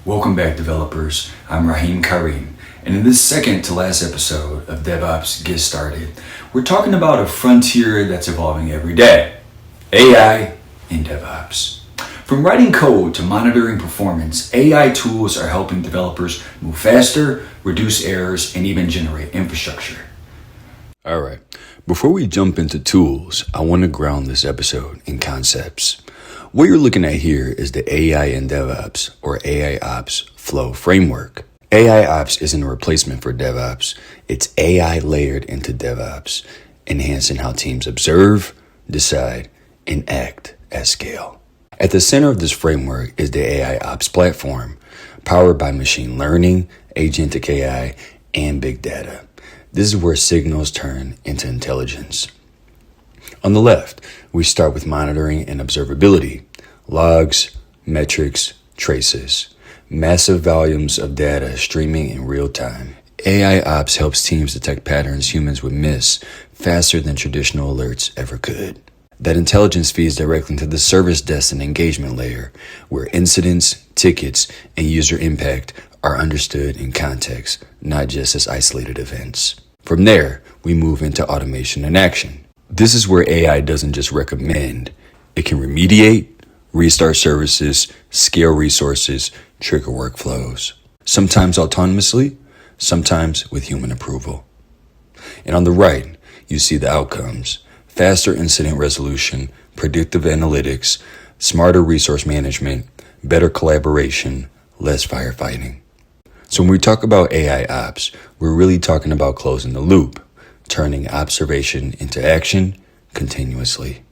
Welcome back, developers. I'm Raheem Kareem, and in this second to last episode of DevOps Git Started, we're talking about a frontier that's evolving every day: AI in DevOps. From writing code to monitoring performance, AI tools are helping developers move faster, reduce errors, and even generate infrastructure. All right, before we jump into tools, I want to ground this episode in concepts. What you're looking at here is the AI in DevOps, or AIOps, flow framework. AIOps isn't a replacement for DevOps. It's AI layered into DevOps, enhancing how teams observe, decide, and act at scale. At the center of this framework is the AIOps platform, powered by machine learning, agentic AI, and big data. This is where signals turn into intelligence. On the left, we start with monitoring and observability: logs, metrics, traces, massive volumes of data streaming in real time. AIOps helps teams detect patterns humans would miss faster than traditional alerts ever could. That intelligence feeds directly into the service desk and engagement layer, where incidents, tickets, and user impact are understood in context, not just as isolated events. From there, we move into automation and action. This is where AI doesn't just recommend, it can remediate, restart services, scale resources, trigger workflows. Sometimes autonomously, sometimes with human approval. And on the right, you see the outcomes: faster incident resolution, predictive analytics, smarter resource management, better collaboration, less firefighting. So when we talk about AIOps, we're really talking about closing the loop, turning observation into action continuously.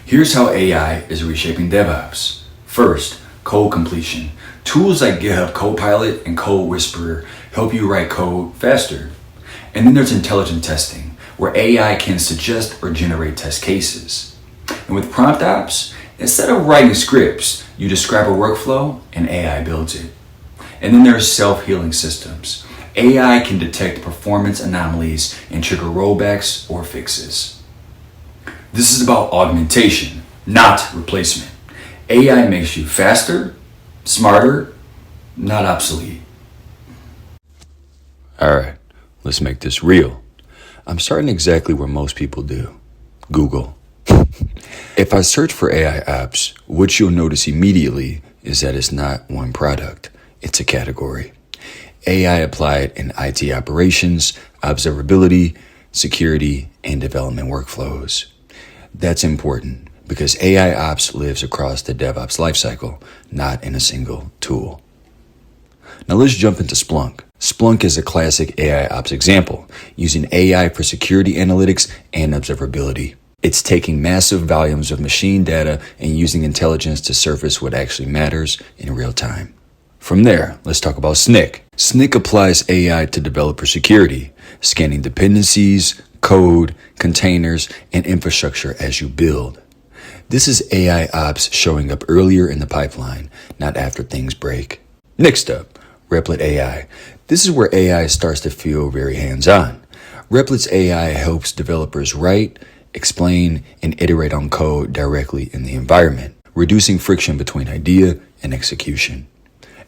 Here's how AI is reshaping DevOps. First, code completion. Tools like GitHub Copilot and Code Whisperer help you write code faster. And then there's intelligent testing, where AI can suggest or generate test cases. And with prompt ops, instead of writing scripts, you describe a workflow and AI builds it. And then there's self-healing systems. AI can detect performance anomalies and trigger rollbacks or fixes. This is about augmentation, not replacement. AI makes you faster, smarter, not obsolete. All right, let's make this real. I'm starting exactly where most people do: Google. If I search for AIOps, what you'll notice immediately is that it's not one product, it's a category. AI applied in IT operations, observability, security, and development workflows. That's important because AIOps lives across the DevOps lifecycle, not in a single tool. Now let's jump into Splunk. Splunk is a classic AIOps example, using AI for security analytics and observability. It's taking massive volumes of machine data and using intelligence to surface what actually matters in real time. From there, let's talk about Snyk. Snyk applies AI to developer security, scanning dependencies, code, containers, and infrastructure as you build. This is AIOps showing up earlier in the pipeline, not after things break. Next up, Replit AI. This is where AI starts to feel very hands-on. Replit's AI helps developers write, explain, and iterate on code directly in the environment, reducing friction between idea and execution.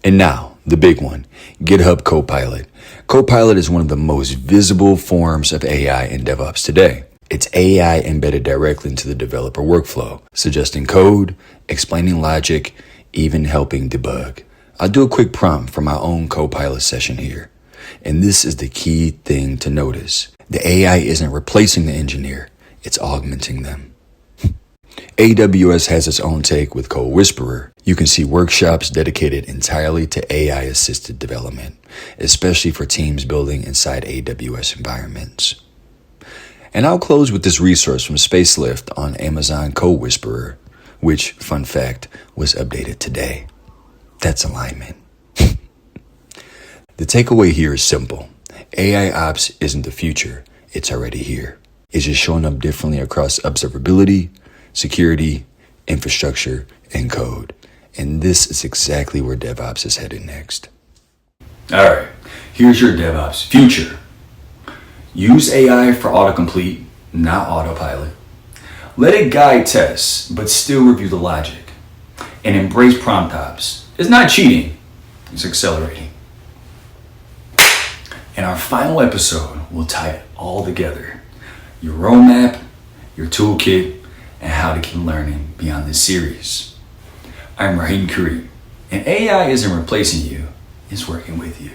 And now, the big one, GitHub Copilot. Copilot is one of the most visible forms of AI in DevOps today. It's AI embedded directly into the developer workflow, suggesting code, explaining logic, even helping debug. I'll do a quick prompt from my own Copilot session here. And this is the key thing to notice. The AI isn't replacing the engineer, it's augmenting them. AWS has its own take with Code Whisperer. You can see workshops dedicated entirely to AI-assisted development, especially for teams building inside AWS environments. And I'll close with this resource from Spacelift on Amazon Code Whisperer, which, fun fact, was updated today. That's alignment. The takeaway here is simple. AIOps isn't the future, it's already here. It's just showing up differently across observability, security, infrastructure, and code. And this is exactly where DevOps is headed next. All right, here's your DevOps future. Use AI for autocomplete, not autopilot. Let it guide tests, but still review the logic. And embrace prompt ops. It's not cheating, It's accelerating. In our final episode, we'll tie it all together. Your roadmap, your toolkit, and how to keep learning beyond this series. I'm Raheem Kareem, and AI isn't replacing you, it's working with you.